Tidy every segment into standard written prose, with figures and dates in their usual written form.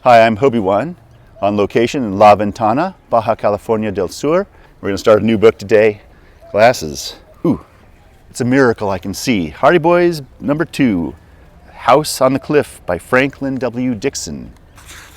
Hi, I'm Hobie1 on location in La Ventana, Baja California del Sur. We're going to start a new book today. Glasses. Ooh, it's a miracle I can see. Hardy Boys number 2, House on the Cliff by Franklin W. Dixon.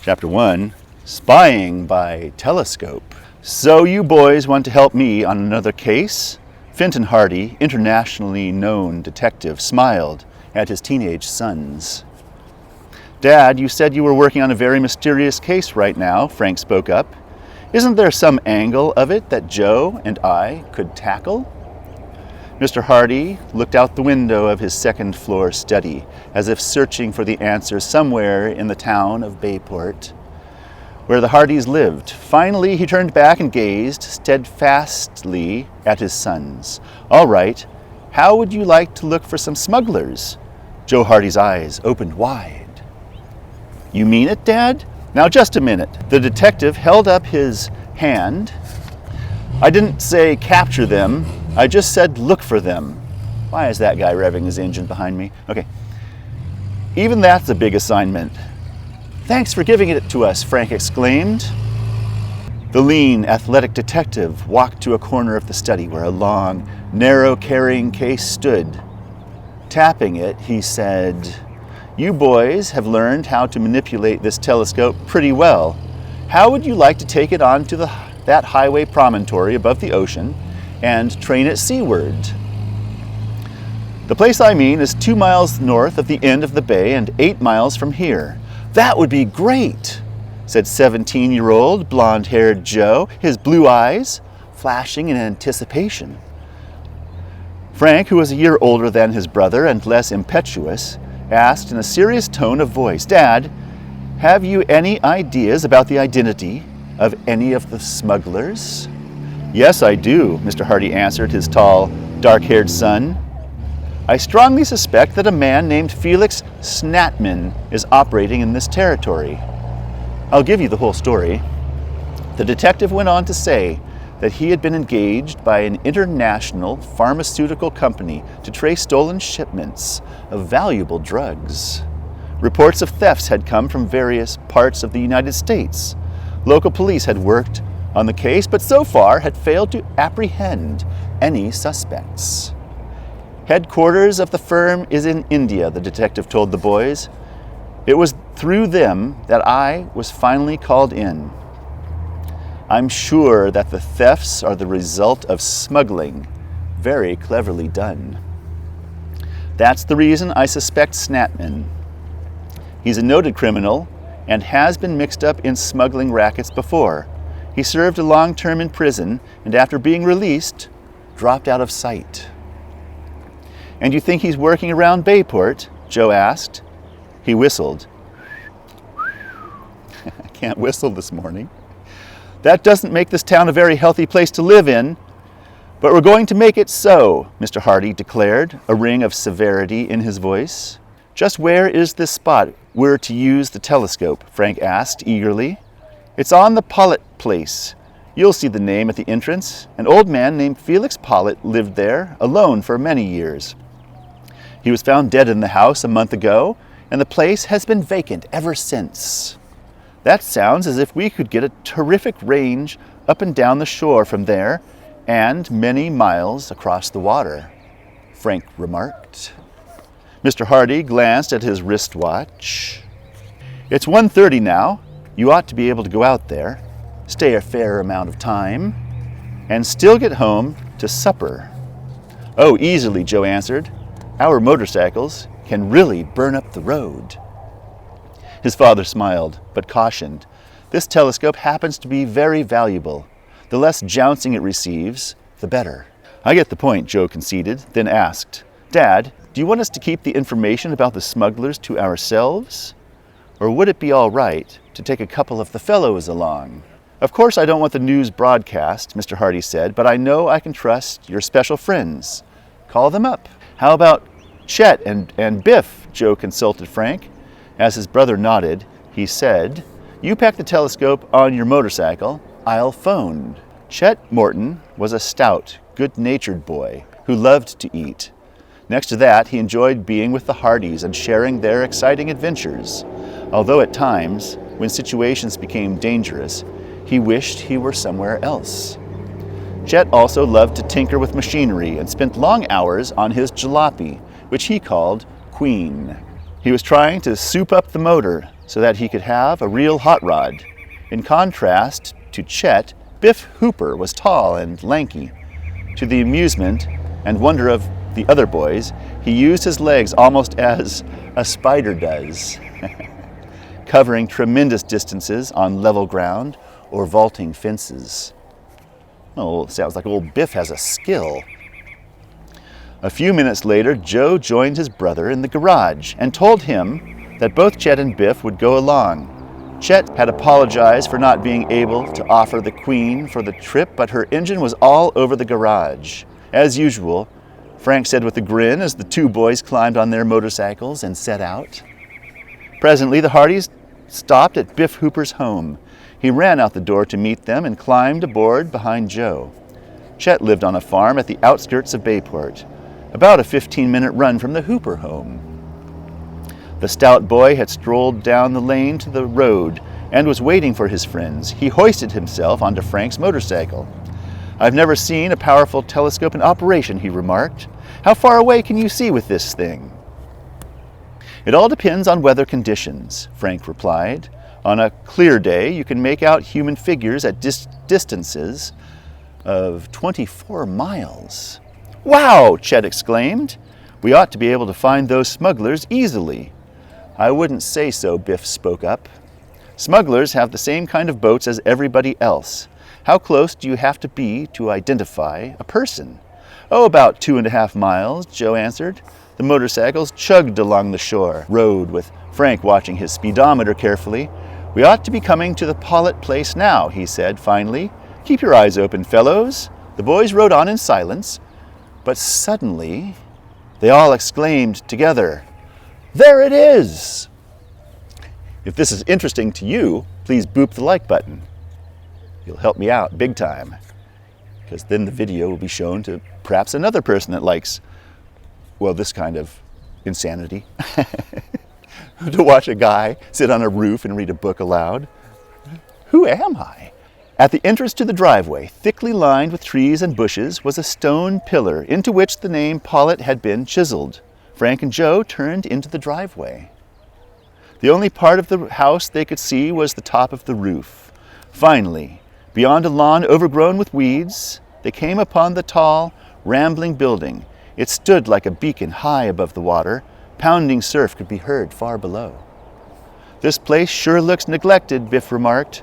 Chapter 1, Spying by Telescope. So you boys want to help me on another case? Fenton Hardy, internationally known detective, smiled at his teenage sons. Dad, you said you were working on a very mysterious case right now, Frank spoke up. Isn't there some angle of it that Joe and I could tackle? Mr. Hardy looked out the window of his second-floor study, as if searching for the answer somewhere in the town of Bayport, where the Hardys lived. Finally, he turned back and gazed steadfastly at his sons. All right, how would you like to look for some smugglers? Joe Hardy's eyes opened wide. You mean it, Dad? Now just a minute. The detective held up his hand. I didn't say capture them. I just said look for them. Why is that guy revving his engine behind me? Okay. Even that's a big assignment. Thanks for giving it to us, Frank exclaimed. The lean, athletic detective walked to a corner of the study where a long, narrow carrying case stood. Tapping it, he said, You boys have learned how to manipulate this telescope pretty well. How would you like to take it on to that highway promontory above the ocean and train it seaward? The place I mean is 2 miles north of the end of the bay and 8 miles from here. That would be great, said 17-year-old blonde-haired Joe, his blue eyes flashing in anticipation. Frank, who was a year older than his brother and less impetuous, asked in a serious tone of voice, Dad, have you any ideas about the identity of any of the smugglers? Yes, I do, Mr. Hardy answered his tall, dark-haired son. I strongly suspect that a man named Felix Snatman is operating in this territory. I'll give you the whole story. The detective went on to say that he had been engaged by an international pharmaceutical company to trace stolen shipments of valuable drugs. Reports of thefts had come from various parts of the United States. Local police had worked on the case, but so far had failed to apprehend any suspects. Headquarters of the firm is in India, the detective told the boys. It was through them that I was finally called in. I'm sure that the thefts are the result of smuggling, very cleverly done. That's the reason I suspect Snatman. He's a noted criminal and has been mixed up in smuggling rackets before. He served a long term in prison and after being released, dropped out of sight. And you think he's working around Bayport? Joe asked. He whistled. I can't whistle this morning. That doesn't make this town a very healthy place to live in, but we're going to make it so, Mr. Hardy declared, a ring of severity in his voice. Just where is this spot we're to use the telescope? Frank asked eagerly. It's on the Pollitt place. You'll see the name at the entrance. An old man named Felix Pollitt lived there, alone for many years. He was found dead in the house a month ago, and the place has been vacant ever since. That sounds as if we could get a terrific range up and down the shore from there and many miles across the water, Frank remarked. Mr. Hardy glanced at his wristwatch. It's 1:30 now. You ought to be able to go out there, stay a fair amount of time, and still get home to supper. Oh, easily, Joe answered. Our motorcycles can really burn up the road. His father smiled, but cautioned. This telescope happens to be very valuable. The less jouncing it receives, the better. I get the point, Joe conceded, then asked, Dad, do you want us to keep the information about the smugglers to ourselves? Or would it be all right to take a couple of the fellows along? Of course I don't want the news broadcast, Mr. Hardy said, but I know I can trust your special friends. Call them up. How about Chet and Biff? Joe consulted Frank. As his brother nodded, he said, You pack the telescope on your motorcycle, I'll phone. Chet Morton was a stout, good-natured boy who loved to eat. Next to that, he enjoyed being with the Hardys and sharing their exciting adventures, although at times, when situations became dangerous, he wished he were somewhere else. Chet also loved to tinker with machinery and spent long hours on his jalopy, which he called Queen. He was trying to soup up the motor so that he could have a real hot rod. In contrast to Chet, Biff Hooper was tall and lanky. To the amusement and wonder of the other boys, he used his legs almost as a spider does, covering tremendous distances on level ground or vaulting fences. Oh, sounds like old Biff has a skill. A few minutes later, Joe joined his brother in the garage and told him that both Chet and Biff would go along. Chet had apologized for not being able to offer the Queen for the trip, but her engine was all over the garage. As usual, Frank said with a grin as the two boys climbed on their motorcycles and set out. Presently, the Hardys stopped at Biff Hooper's home. He ran out the door to meet them and climbed aboard behind Joe. Chet lived on a farm at the outskirts of Bayport, about a 15-minute run from the Hooper home. The stout boy had strolled down the lane to the road and was waiting for his friends. He hoisted himself onto Frank's motorcycle. "I've never seen a powerful telescope in operation," he remarked. "How far away can you see with this thing?" "It all depends on weather conditions," Frank replied. "On a clear day, you can make out human figures at distances of 24 miles. "Wow!" Chet exclaimed. "We ought to be able to find those smugglers easily." "I wouldn't say so," Biff spoke up. "Smugglers have the same kind of boats as everybody else. How close do you have to be to identify a person?" "Oh, about 2.5 miles," Joe answered. The motorcycles chugged along the shore road with Frank watching his speedometer carefully. "We ought to be coming to the Pollitt place now," he said finally. "Keep your eyes open, fellows." The boys rode on in silence, but suddenly they all exclaimed together, "There it is!" If this is interesting to you, please boop the like button. You'll help me out big time, because then the video will be shown to perhaps another person that likes, well, this kind of insanity. To watch a guy sit on a roof and read a book aloud. Who am I? At the entrance to the driveway, thickly lined with trees and bushes, was a stone pillar into which the name Pollitt had been chiseled. Frank and Joe turned into the driveway. The only part of the house they could see was the top of the roof. Finally, beyond a lawn overgrown with weeds, they came upon the tall, rambling building. It stood like a beacon high above the water. Pounding surf could be heard far below. "This place sure looks neglected," Biff remarked.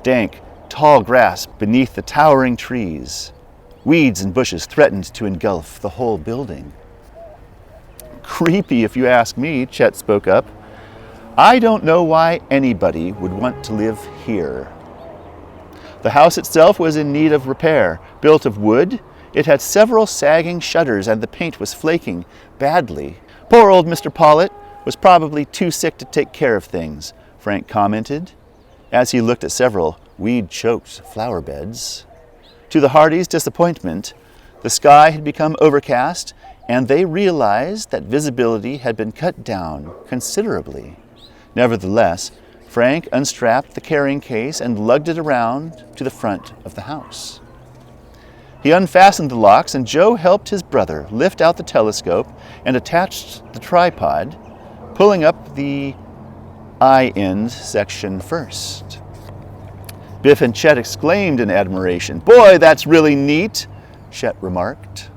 Dank, tall grass beneath the towering trees. Weeds and bushes threatened to engulf the whole building. "Creepy, if you ask me," Chet spoke up. "I don't know why anybody would want to live here." The house itself was in need of repair. Built of wood, it had several sagging shutters and the paint was flaking badly. "Poor old Mr. Pollitt was probably too sick to take care of things," Frank commented, as he looked at several weed-choked flower beds. To the Hardys' disappointment, the sky had become overcast, and they realized that visibility had been cut down considerably. Nevertheless, Frank unstrapped the carrying case and lugged it around to the front of the house. He unfastened the locks, and Joe helped his brother lift out the telescope and attached the tripod, pulling up the eye-end section first. Biff and Chet exclaimed in admiration. "Boy, that's really neat," Chet remarked.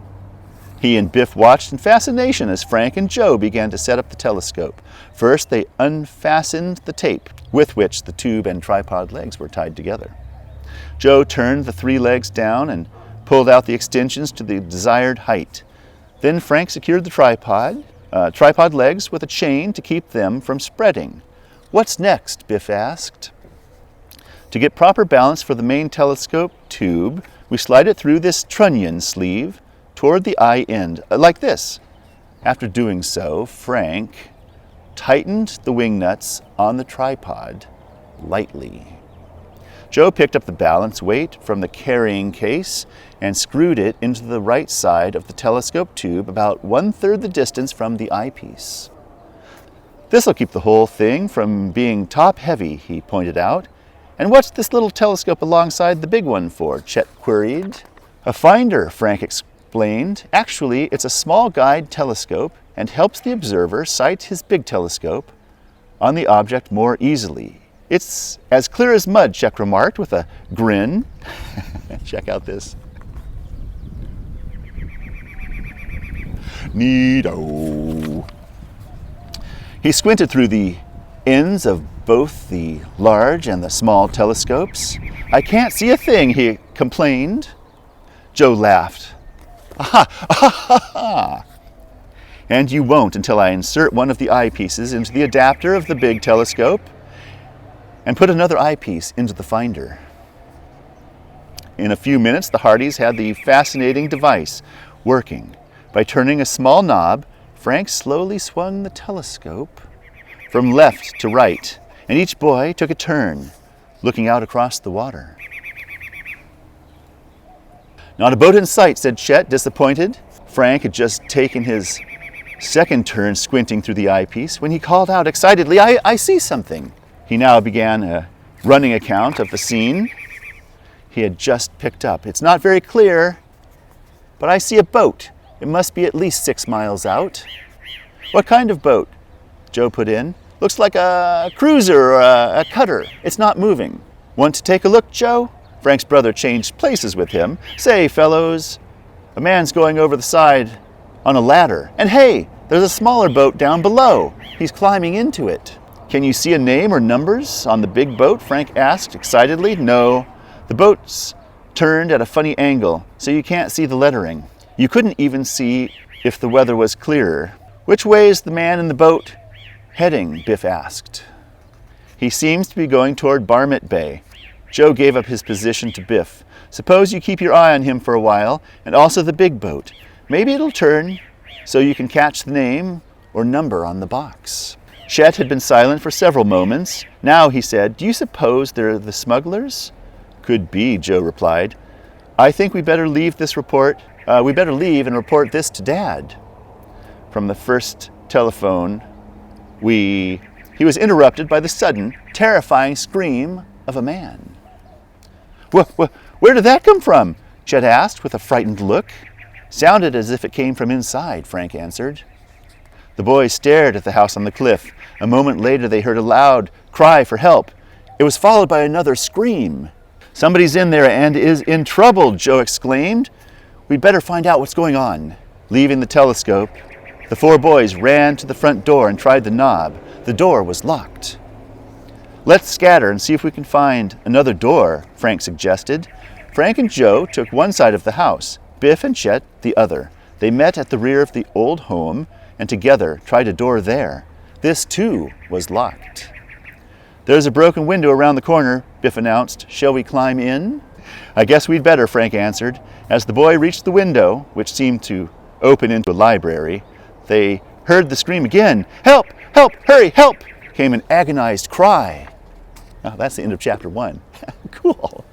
He and Biff watched in fascination as Frank and Joe began to set up the telescope. First, they unfastened the tape with which the tube and tripod legs were tied together. Joe turned the 3 legs down and pulled out the extensions to the desired height. Then Frank secured the tripod legs with a chain to keep them from spreading. "What's next?" Biff asked. "To get proper balance for the main telescope tube, we slide it through this trunnion sleeve toward the eye end, like this." After doing so, Frank tightened the wing nuts on the tripod lightly. Joe picked up the balance weight from the carrying case and screwed it into the right side of the telescope tube about 1/3 the distance from the eyepiece. "This'll keep the whole thing from being top-heavy," he pointed out. "And what's this little telescope alongside the big one for?" Chet queried. "A finder," Frank explained. "Actually, it's a small guide telescope and helps the observer sight his big telescope on the object more easily. It's as clear as mud," Chet remarked with a grin. Check out this. Neato. He squinted through the ends of both the large and the small telescopes. "I can't see a thing," he complained. Joe laughed. "Aha, aha, ha, ha. And you won't until I insert one of the eyepieces into the adapter of the big telescope and put another eyepiece into the finder." In a few minutes, the Hardys had the fascinating device working. By turning a small knob, Frank slowly swung the telescope from left to right, and each boy took a turn, looking out across the water. "Not a boat in sight," said Chet, disappointed. Frank had just taken his second turn squinting through the eyepiece when he called out excitedly, I see something." He now began a running account of the scene he had just picked up. "It's not very clear, but I see a boat. It must be at least 6 miles out." "What kind of boat?" Joe put in. "Looks like a cruiser or a cutter. It's not moving." "Want to take a look, Joe?" Frank's brother changed places with him. "Say, fellows, a man's going over the side on a ladder. And hey, there's a smaller boat down below. He's climbing into it." "Can you see a name or numbers on the big boat?" Frank asked excitedly. "No, the boat's turned at a funny angle, so you can't see the lettering. You couldn't even see if the weather was clearer." "Which way is the man in the boat heading?" Biff asked. "He seems to be going toward Barmet Bay." Joe gave up his position to Biff. "Suppose you keep your eye on him for a while, and also the big boat. Maybe it'll turn so you can catch the name or number on the box." Chet had been silent for several moments. Now he said, "Do you suppose they're the smugglers?" "Could be," Joe replied. "I think we better leave and report this to Dad." From the first telephone, he was interrupted by the sudden, terrifying scream of a man. Where did that come from?" Chet asked with a frightened look. "Sounded as if it came from inside," Frank answered. The boys stared at the house on the cliff. A moment later, they heard a loud cry for help. It was followed by another scream. "Somebody's in there and is in trouble," Joe exclaimed. "We'd better find out what's going on." Leaving the telescope, the 4 boys ran to the front door and tried the knob. The door was locked. "Let's scatter and see if we can find another door," Frank suggested. Frank and Joe took one side of the house, Biff and Chet the other. They met at the rear of the old home and together tried a door there. This, too, was locked. "There's a broken window around the corner," Biff announced. "Shall we climb in?" "I guess we'd better," Frank answered. As the boy reached the window, which seemed to open into a library, they heard the scream again. "Help! Help! Hurry! Help!" came an agonized cry. Oh, that's the end of chapter 1. Cool.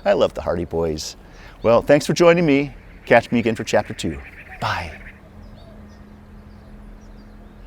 I love the Hardy Boys. Well, thanks for joining me. Catch me again for chapter 2. Bye.